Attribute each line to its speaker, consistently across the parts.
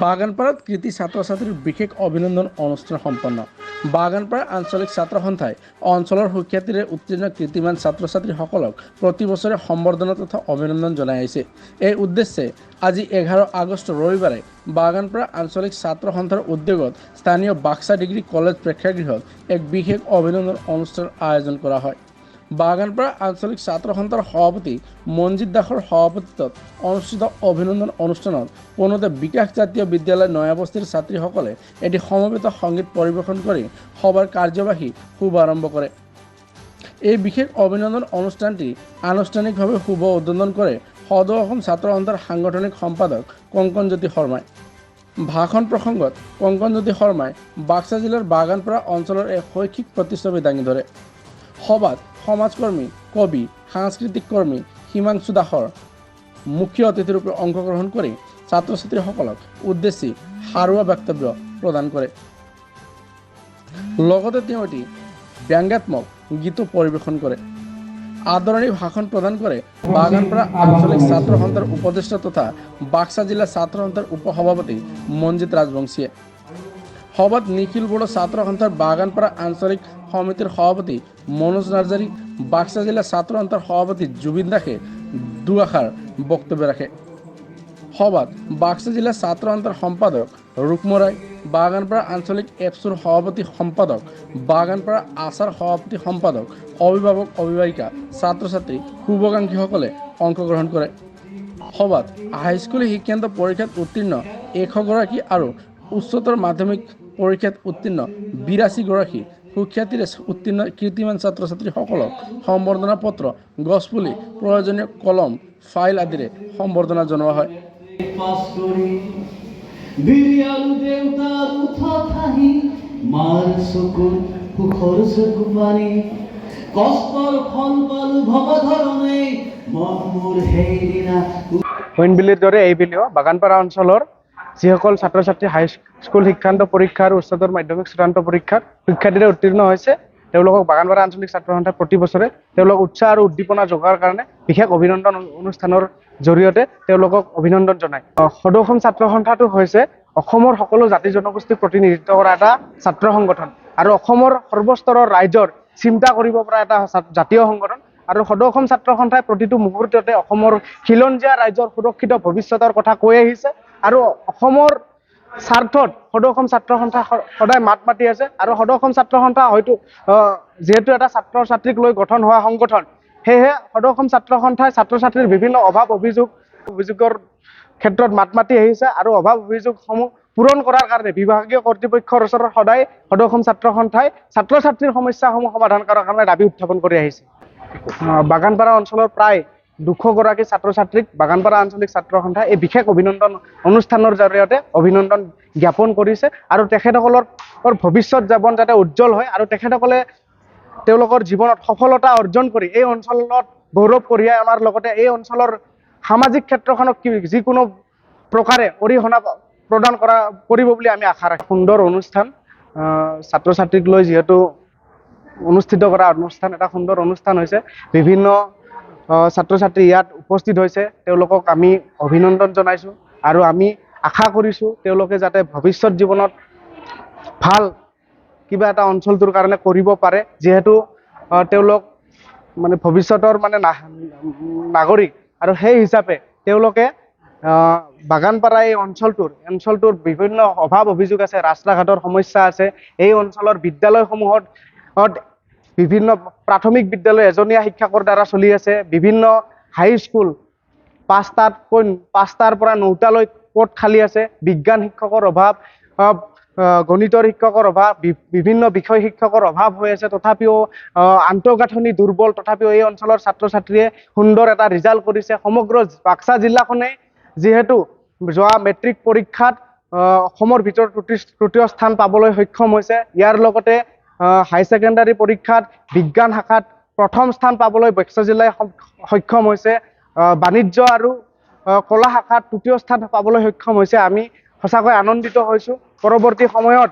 Speaker 1: বাগানপাড়াত কৃতি ছাত্ৰ ছাত্ৰীৰ বিশেষ অভিনন্দন অনুষ্ঠান সম্পন্ন। বাগানপাড়া আঞ্চলিক ছাত্ৰ সন্থাই অঞ্চলৰ সুখ্যাতিৰে উত্তীৰ্ণ কৃতিমান ছাত্ৰ ছাত্ৰীসকলক প্ৰতি বছৰে সম্বৰ্ধনা তথা অভিনন্দন জনাই আহিছে। এই উদ্দেশ্যে আজি 11 আগষ্ট ৰবিবাৰে বাগানপাড়া আঞ্চলিক ছাত্ৰ সন্থাৰ উদ্যোগত স্থানীয় বাক্সা ডিগ্ৰী কলেজ প্ৰেক্ষাগৃহত এক বিশেষ অভিনন্দন অনুষ্ঠানৰ আয়োজন কৰা হয়। বাগানপাড়া আঞ্চলিক ছাত্ৰ সন্থাৰ সভাপতি মঞ্জিত দাসৰ সভাপতিত্বত অনুষ্ঠিত অভিনন্দন অনুষ্ঠানত পোনতে বিকাশ জাতীয় বিদ্যালয় নয়াবস্তিৰ ছাত্ৰীসকলে এটি সমবেত সংগীত পৰিৱেশন কৰি সভাৰ কাৰ্যবাহী শুভাৰম্ভ কৰে। এই বিশেষ অভিনন্দন অনুষ্ঠানটি আনুষ্ঠানিকভাৱে শুভ উদ্বোধন কৰে সদৌ অসম ছাত্ৰ সন্থাৰ সাংগঠনিক সম্পাদক কংকনজ্যোতি শৰ্মাই। ভাষণ প্ৰসংগত কংকনজ্যোতি শৰ্মাই বাক্সা জিলাৰ বাগানপাড়া অঞ্চলৰ এক শৈক্ষিক প্ৰতিচ্ছবি দাঙি ধৰে। সভাত সমাজকৰ্মী, কবি, সাংস্কৃতিক কৰ্মী হিমাংশু দাসৰ মুখ্য অতিথিৰূপে অংশগ্ৰহণ কৰি ছাত্ৰ ছাত্ৰীসকলক উদ্দেশ্যি সাৰুৱা বক্তব্য প্ৰদান কৰে। লগতে তেওঁ এটি ব্যংগাত্মক গীতো পৰিৱেশন কৰে। আদৰণি ভাষণ প্ৰদান কৰে বাগানপাড়া আঞ্চলিক ছাত্ৰ সন্থাৰ উপদেষ্টা তথা বাক্সা জিলা ছাত্ৰ সন্থাৰ উপসভাপতি মঞ্জিত ৰাজবংশীয়ে। সভাত নিখিল বড়ো ছাত্ৰ সন্থাৰ বাগানপাড়া আঞ্চলিক সমিতিৰ সভাপতি মনোজ নাৰ্জাৰী, বাক্সা জিলা ছাত্ৰ সন্থাৰ সভাপতি জুবিন দাসে দুআষাৰ বক্তব্য ৰাখে। সভাত বাক্সা জিলা ছাত্ৰ সন্থাৰ সম্পাদক ৰুক্ম ৰায়, বাগানপাড়া আঞ্চলিক এপছুৰ সভাপতি সম্পাদক, বাগানপাড়া আচাৰ সভাপতি সম্পাদক, অভিভাৱক অভিভাৱিকা, ছাত্ৰ ছাত্ৰী, শুভাকাংক্ষীসকলে অংশগ্ৰহণ কৰে। সভাত হাইস্কুল শিক্ষান্ত পৰীক্ষাত উত্তীৰ্ণ 100 গৰাকী আৰু উচ্চতৰ মাধ্যমিক পৰীক্ষাত উত্তীৰ্ণ 82 গৰাকী সুখ্যাতিৰে উত্তীৰ্ণ কীৰ্তিমান ছাত্ৰ ছাত্ৰীসকলক সম্বৰ্ধনা পত্ৰ, গছপুলি, প্ৰয়োজনীয় কলম, ফাইল আদিৰে সম্বৰ্ধনা জনোৱা হয়।
Speaker 2: হইনবিলিৰ দৰে এইবিলিও বাগানপাড়া অঞ্চলৰ যিসকল ছাত্ৰ ছাত্ৰী হাইস্কুল শিক্ষান্ত পৰীক্ষা আৰু উচ্চতৰ মাধ্যমিক চূড়ান্ত পৰীক্ষাত সুখ্যাতিৰে উত্তীৰ্ণ হৈছে তেওঁলোকক বাগানপাড়া আঞ্চলিক ছাত্ৰ সন্থাই প্ৰতি বছৰে তেওঁলোক উৎসাহ আৰু উদ্দীপনা যোগোৱাৰ কাৰণে বিশেষ অভিনন্দন অনুষ্ঠানৰ জৰিয়তে তেওঁলোকক অভিনন্দন জনায়। সদৌ অসম ছাত্ৰ সন্থাটো হৈছে অসমৰ সকলো জাতি জনগোষ্ঠীক প্ৰতিনিধিত্ব কৰা এটা ছাত্ৰ সংগঠন আৰু অসমৰ সৰ্বস্তৰৰ ৰাইজৰ চিন্তা কৰিব পৰা এটা জাতীয় সংগঠন। আৰু সদৌ অসম ছাত্ৰ সন্থাই প্ৰতিটো মুহূৰ্ততে অসমৰ খিলঞ্জীয়া ৰাইজৰ সুৰক্ষিত ভৱিষ্যতৰ কথা কৈ আহিছে আৰু অসমৰ স্বাৰ্থত সদৌ অসম ছাত্ৰ সন্থা সদায় মাত মাতি আছে। আৰু সদৌ অসম ছাত্ৰ সন্থা হয়তো যিহেতু এটা ছাত্ৰ ছাত্ৰীক লৈ গঠন হোৱা সংগঠন, সেয়েহে সদৌ অসম ছাত্ৰ সন্থাই ছাত্ৰ ছাত্ৰীৰ বিভিন্ন অভাৱ অভিযোগৰ ক্ষেত্ৰত মাত মাতি আহিছে আৰু অভাৱ অভিযোগসমূহ পূৰণ কৰাৰ কাৰণে বিভাগীয় কৰ্তৃপক্ষৰ ওচৰত সদায় সদৌ অসম ছাত্ৰ সন্থাই ছাত্ৰ ছাত্ৰীৰ সমস্যাসমূহ সমাধান কৰাৰ কাৰণে দাবী উত্থাপন কৰি আহিছে। বাগানপাড়া অঞ্চলৰ প্ৰায় 200 গৰাকী ছাত্ৰ ছাত্ৰীক বাগানপাড়া আঞ্চলিক ছাত্ৰ সন্থাই এই বিশেষ অভিনন্দন অনুষ্ঠানৰ জৰিয়তে অভিনন্দন জ্ঞাপন কৰিছে আৰু তেখেতসকলৰ ভৱিষ্যত জীৱন যাতে উজ্জ্বল হয় আৰু তেখেতসকলে তেওঁলোকৰ জীৱনত সফলতা অৰ্জন কৰি এই অঞ্চলত গৌৰৱ কঢ়িয়াই অনাৰ লগতে এই অঞ্চলৰ সামাজিক ক্ষেত্ৰখনক যিকোনো প্ৰকাৰে অৰিহণা প্ৰদান কৰিব বুলি আমি আশা ৰাখোঁ। সুন্দৰ অনুষ্ঠান, ছাত্ৰ ছাত্ৰীক লৈ যিহেতু অনুষ্ঠিত কৰা অনুষ্ঠান, এটা সুন্দৰ অনুষ্ঠান হৈছে। বিভিন্ন ছাত্ৰ ছাত্ৰী ইয়াত উপস্থিত হৈছে, তেওঁলোকক আমি অভিনন্দন জনাইছোঁ আৰু আমি আশা কৰিছোঁ তেওঁলোকে যাতে ভৱিষ্যত জীৱনত ভাল কিবা এটা অঞ্চলটোৰ কাৰণে কৰিব পাৰে, যিহেতু তেওঁলোক মানে ভৱিষ্যতৰ মানে নাগৰিক আৰু সেই হিচাপে তেওঁলোকে বাগানপাড়া এই অঞ্চলটোৰ বিভিন্ন অভাৱ অভিযোগ আছে, ৰাস্তা ঘাটৰ সমস্যা আছে। এই অঞ্চলৰ বিদ্যালয়সমূহত বিভিন্ন প্ৰাথমিক বিদ্যালয় এজনীয়া শিক্ষকৰ দ্বাৰা চলি আছে, বিভিন্ন হাইস্কুল 5টাৰ পৰা 9টালৈ পদ খালী আছে, বিজ্ঞান শিক্ষকৰ অভাৱ, গণিতৰ শিক্ষকৰ অভাৱ, বিভিন্ন বিষয় শিক্ষকৰ অভাৱ হৈ আছে। তথাপিও আন্তঃগাঁথনি দুৰ্বল, তথাপিও এই অঞ্চলৰ ছাত্ৰ ছাত্ৰীয়ে সুন্দৰ এটা ৰিজাল্ট কৰিছে। সমগ্ৰ বাক্সা জিলাখনে যিহেতু যোৱা মেট্ৰিক পৰীক্ষাত অসমৰ ভিতৰত তৃতীয় স্থান পাবলৈ সক্ষম হৈছে, ইয়াৰ লগতে হাই ছেকেণ্ডাৰী পৰীক্ষাত বিজ্ঞান শাখাত প্ৰথম স্থান পাবলৈ বাক্সা জিলাই সক্ষম হৈছে, বাণিজ্য আৰু কলা শাখাত তৃতীয় স্থান পাবলৈ সক্ষম হৈছে। আমি সঁচাকৈ আনন্দিত হৈছোঁ। পৰৱৰ্তী সময়ত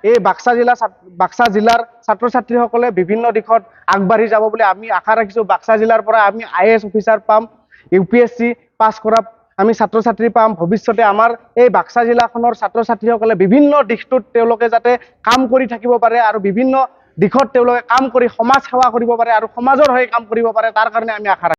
Speaker 2: এই বাক্সা জিলাৰ ছাত্ৰ ছাত্ৰীসকলে বিভিন্ন দিশত আগবাঢ়ি যাব বুলি আমি আশা ৰাখিছোঁ। বাক্সা জিলাৰ পৰা আমি IAS অফিচাৰ পাম, UPSC পাছ কৰা আমি ছাত্ৰ ছাত্ৰী পাম। ভৱিষ্যতে আমাৰ এই বাক্সা জিলাখনৰ ছাত্ৰ ছাত্ৰীসকলে বিভিন্ন দিশটোত তেওঁলোকে যাতে কাম কৰি থাকিব পাৰে আৰু বিভিন্ন দিশত তেওঁলোকে কাম কৰি সমাজ সেৱা কৰিব পাৰে আৰু সমাজৰ হৈ কাম কৰিব পাৰে, তাৰ কাৰণে আমি আশা ৰাখিছোঁ।